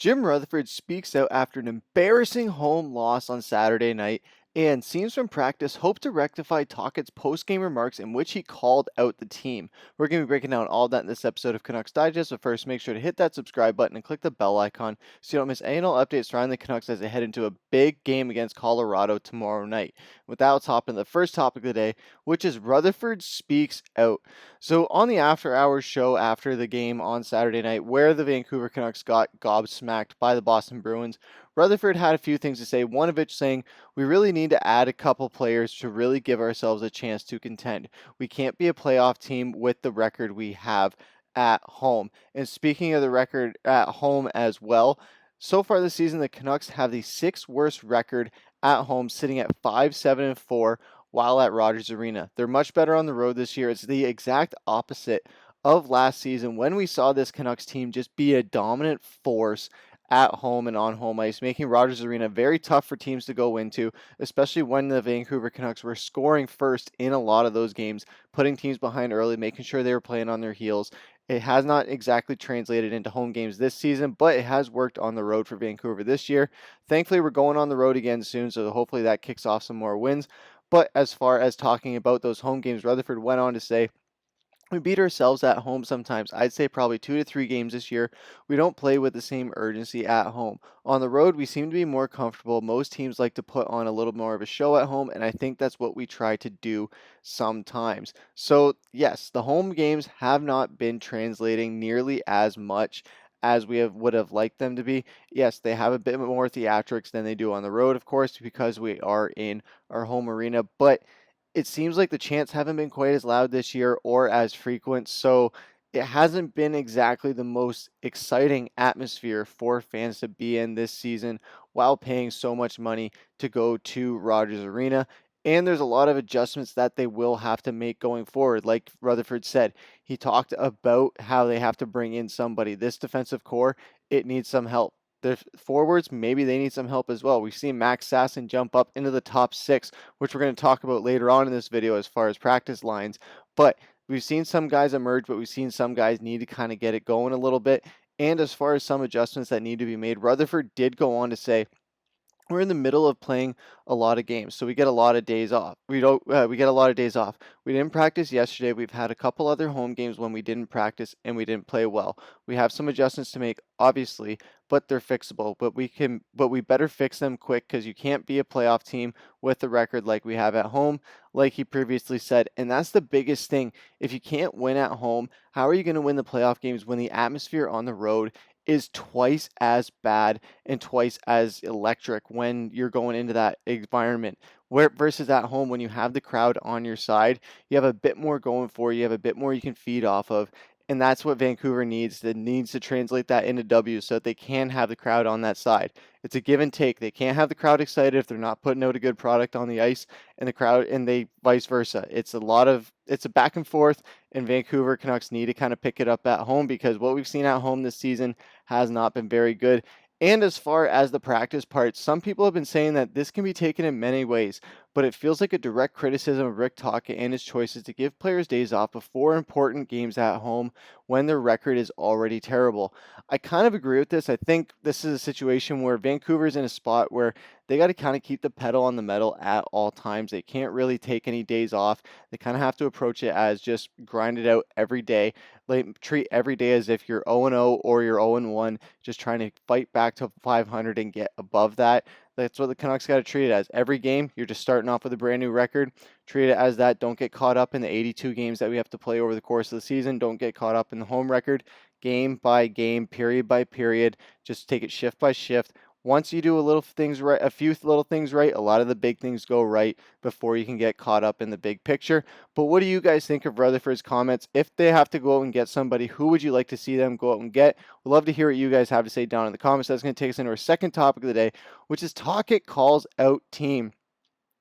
Jim Rutherford speaks out after an embarrassing home loss on Saturday night and seems from practice hope to rectify Tocchet's post-game remarks in which he called out the team. We're going to be breaking down all that in this episode of Canucks Digest, but first make sure to hit that subscribe button and click the bell icon so you don't miss any and all updates surrounding the Canucks as they head into a big game against Colorado tomorrow night. With that, let's hop into the first topic of the day, which is Rutherford speaks out. So on the After Hours show after the game on Saturday night, where the Vancouver Canucks got gobsmacked by the Boston Bruins, Rutherford had a few things to say, one of which saying, we really need to add a couple players to really give ourselves a chance to contend. We can't be a playoff team with the record we have at home. And speaking of the record at home as well, so far this season, the Canucks have the sixth worst record at home, sitting at 5-7-4 while at Rogers Arena. They're much better on the road this year. It's the exact opposite of last season when we saw this Canucks team just be a dominant force at home and on home ice, making Rogers Arena very tough for teams to go into, especially when the Vancouver Canucks were scoring first in a lot of those games, putting teams behind early, making sure they were playing on their heels. It has not exactly translated into home games this season, but it has worked on the road for Vancouver this year. Thankfully, we're going on the road again soon, so hopefully that kicks off some more wins. But as far as talking about those home games, Rutherford went on to say, we beat ourselves at home sometimes. I'd say probably 2 to 3 games this year. We don't play with the same urgency at home. On the road, we seem to be more comfortable. Most teams like to put on a little more of a show at home, and I think that's what we try to do sometimes. So, yes, the home games have not been translating nearly as much as would have liked them to be. Yes, they have a bit more theatrics than they do on the road, of course, because we are in our home arena, but it seems like the chants haven't been quite as loud this year or as frequent, so it hasn't been exactly the most exciting atmosphere for fans to be in this season while paying so much money to go to Rogers Arena. And there's a lot of adjustments that they will have to make going forward. Like Rutherford said, he talked about how they have to bring in somebody. This defensive core, it needs some help. The forwards, maybe they need some help as well. We've seen Max Sasson jump up into the top six, which we're going to talk about later on in this video as far as practice lines. But we've seen some guys emerge, but we've seen some guys need to kind of get it going a little bit. And as far as some adjustments that need to be made, Rutherford did go on to say, we're in the middle of playing a lot of games, so we get a lot of days off. We get a lot of days off. We didn't practice yesterday. We've had a couple other home games when we didn't practice and we didn't play well. We have some adjustments to make, obviously, but they're fixable. But we better fix them quick because you can't be a playoff team with a record like we have at home, like he previously said. And that's the biggest thing. If you can't win at home, how are you going to win the playoff games when the atmosphere on the road is twice as bad and twice as electric when you're going into that environment, where versus at home when you have the crowd on your side, you have a bit more going for you, you have a bit more you can feed off of. And that's what Vancouver needs. It needs to translate that into W so that they can have the crowd on that side. It's a give and take. They can't have the crowd excited if they're not putting out a good product on the ice, and the crowd and they vice versa. It's a back and forth, and Vancouver Canucks need to kind of pick it up at home because what we've seen at home this season has not been very good. And as far as the practice part, some people have been saying that this can be taken in many ways, but it feels like a direct criticism of Rick Tocchet and his choices to give players days off before important games at home when their record is already terrible. I kind of agree with this. I think this is a situation where Vancouver's in a spot where they got to kind of keep the pedal on the metal at all times. They can't really take any days off. They kind of have to approach it as just grind it out every day. Like treat every day as if you're 0-0 or you're 0-1, just trying to fight back to 500 and get above that. That's what the Canucks got to treat it as. Every game, you're just starting off with a brand new record. Treat it as that. Don't get caught up in the 82 games that we have to play over the course of the season. Don't get caught up in the home record. Game by game, period by period. Just take it shift by shift. Once you do a few little things right, a lot of the big things go right before you can get caught up in the big picture. But what do you guys think of Rutherford's comments? If they have to go out and get somebody, who would you like to see them go out and get? We'd love to hear what you guys have to say down in the comments. That's going to take us into our second topic of the day, which is Tocchet calls out team.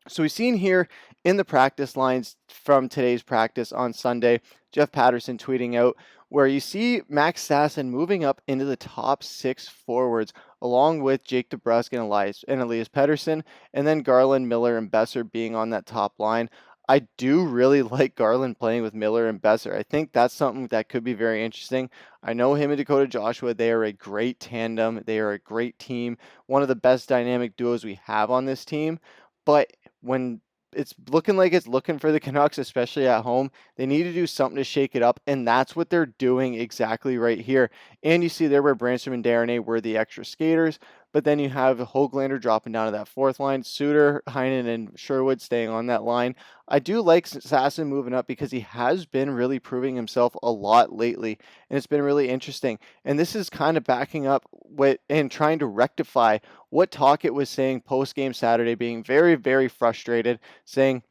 So we've seen here in the practice lines from today's practice on Sunday, Jeff Patterson tweeting out where you see Max Sasson moving up into the top six forwards along with Jake DeBrusk and Elias Pettersson, and then Garland, Miller, and Boeser being on that top line. I do really like Garland playing with Miller and Boeser. I think that's something that could be very interesting. I know him and Dakota Joshua, they are a great tandem. They are a great team, one of the best dynamic duos we have on this team. But when it's looking like it's looking for the Canucks, especially at home, they need to do something to shake it up, and that's what they're doing exactly right here. And you see there where Branstrom and Darnay were the extra skaters, but then you have Höglander dropping down to that fourth line, Suter, Heinen, and Sherwood staying on that line. I do like Sasson moving up because he has been really proving himself a lot lately, and it's been really interesting. And this is kind of backing up what and trying to rectify what Tocchet was saying post game Saturday, being very, very frustrated, saying,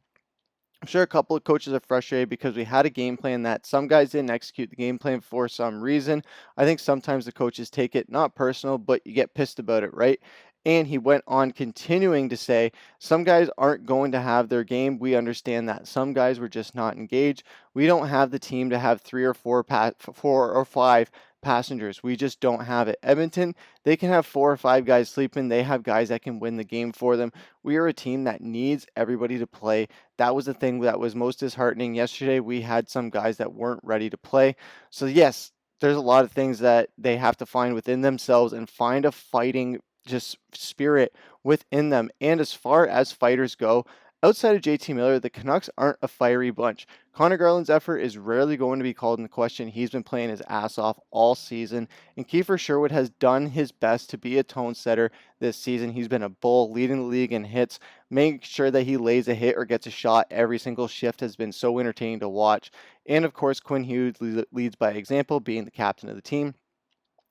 I'm sure a couple of coaches are frustrated because we had a game plan that some guys didn't execute the game plan for some reason. I think sometimes the coaches take it not personal, but you get pissed about it, right? And he went on continuing to say, some guys aren't going to have their game. We understand that. Some guys were just not engaged. We don't have the team to have four or five passengers. We just don't have it. Edmonton, they can have 4 or 5 guys sleeping. They have guys that can win the game for them. We are a team that needs everybody to play. That was the thing that was most disheartening. Yesterday, we had some guys that weren't ready to play. So, yes, there's a lot of things that they have to find within themselves and find a fighting just spirit within them. And as far as fighters go, outside of JT Miller, the Canucks aren't a fiery bunch. Connor Garland's effort is rarely going to be called into question. He's been playing his ass off all season, and Kiefer Sherwood has done his best to be a tone setter this season. He's been a bull, leading the league in hits, making sure that he lays a hit or gets a shot every single shift has been so entertaining to watch. And of course, Quinn Hughes leads by example, being the captain of the team.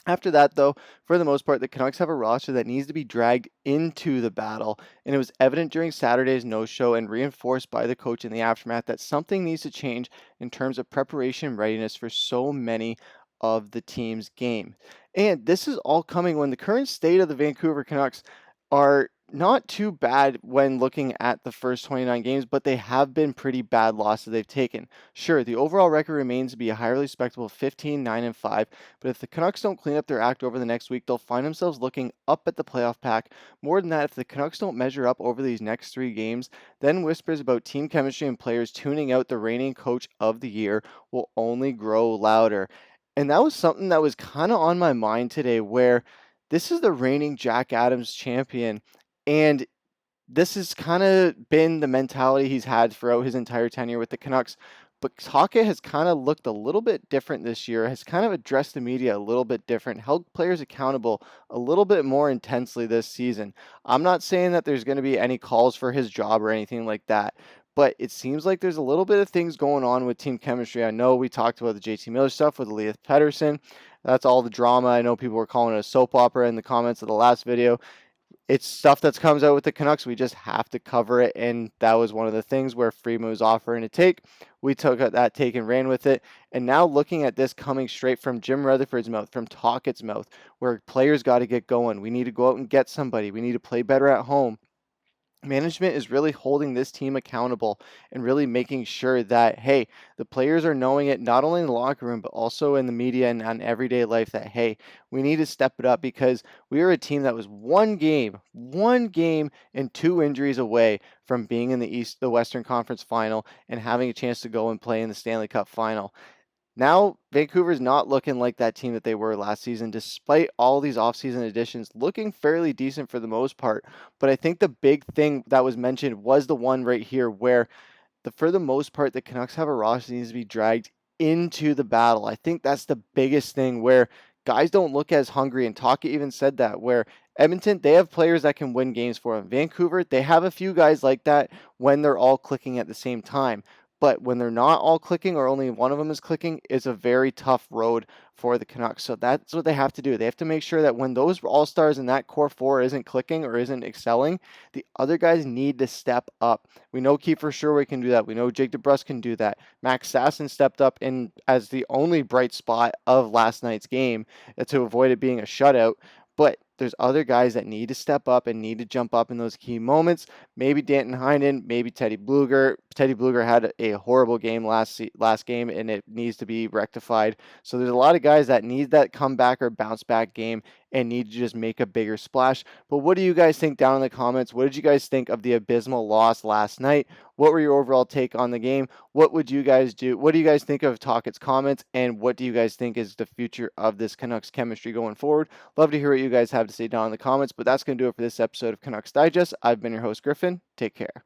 After that, though, for the most part, the Canucks have a roster that needs to be dragged into the battle, and it was evident during Saturday's no-show and reinforced by the coach in the aftermath that something needs to change in terms of preparation and readiness for so many of the team's game. And this is all coming when the current state of the Vancouver Canucks are not too bad when looking at the first 29 games, but they have been pretty bad losses they've taken. Sure, the overall record remains to be a highly respectable 15-9-5, but if the Canucks don't clean up their act over the next week, they'll find themselves looking up at the playoff pack. More than that, if the Canucks don't measure up over these next 3 games, then whispers about team chemistry and players tuning out the reigning coach of the year will only grow louder. And that was something that was kind of on my mind today, where this is the reigning Jack Adams champion, and this has kind of been the mentality he's had throughout his entire tenure with the Canucks. But Tocchet has kind of looked a little bit different this year, has kind of addressed the media a little bit different, held players accountable a little bit more intensely this season. I'm not saying that there's going to be any calls for his job or anything like that, but it seems like there's a little bit of things going on with team chemistry. I know we talked about the JT Miller stuff with Elias Pettersson. That's all the drama. I know people were calling it a soap opera in the comments of the last video. It's stuff that comes out with the Canucks. We just have to cover it, and that was one of the things where Freeman was offering a take. We took that take and ran with it. And now looking at this coming straight from Jim Rutherford's mouth, from Tocchet's mouth, where players got to get going. We need to go out and get somebody. We need to play better at home. Management is really holding this team accountable and really making sure that, hey, the players are knowing it not only in the locker room, but also in the media and on everyday life that, hey, we need to step it up because we are a team that was one game and 2 injuries away from being in the Western Conference final and having a chance to go and play in the Stanley Cup final. Now, Vancouver's not looking like that team that they were last season, despite all these offseason additions, looking fairly decent for the most part. But I think the big thing that was mentioned was the one right here where, for the most part, the Canucks have a roster that needs to be dragged into the battle. I think that's the biggest thing where guys don't look as hungry, and Tocchet even said that, where Edmonton, they have players that can win games for them. Vancouver, they have a few guys like that when they're all clicking at the same time. But when they're not all clicking or only one of them is clicking, it's a very tough road for the Canucks. So that's what they have to do. They have to make sure that when those all-stars in that core 4 isn't clicking or isn't excelling, the other guys need to step up. We know Kiefer Sherwood can do that. We know Jake DeBrusk can do that. Max Sasson stepped up in as the only bright spot of last night's game to avoid it being a shutout. But there's other guys that need to step up and need to jump up in those key moments. Maybe Danton Heinen, maybe Teddy Bluger. Teddy Bluger had a horrible game last game, and it needs to be rectified. So there's a lot of guys that need that comeback or bounce back game, and need to just make a bigger splash. But what do you guys think down in the comments? What did you guys think of the abysmal loss last night? What were your overall take on the game? What would you guys do? What do you guys think of Tocchet's comments? And what do you guys think is the future of this Canucks chemistry going forward? Love to hear what you guys have to say down in the comments. But that's going to do it for this episode of Canucks Digest. I've been your host, Griffin. Take care.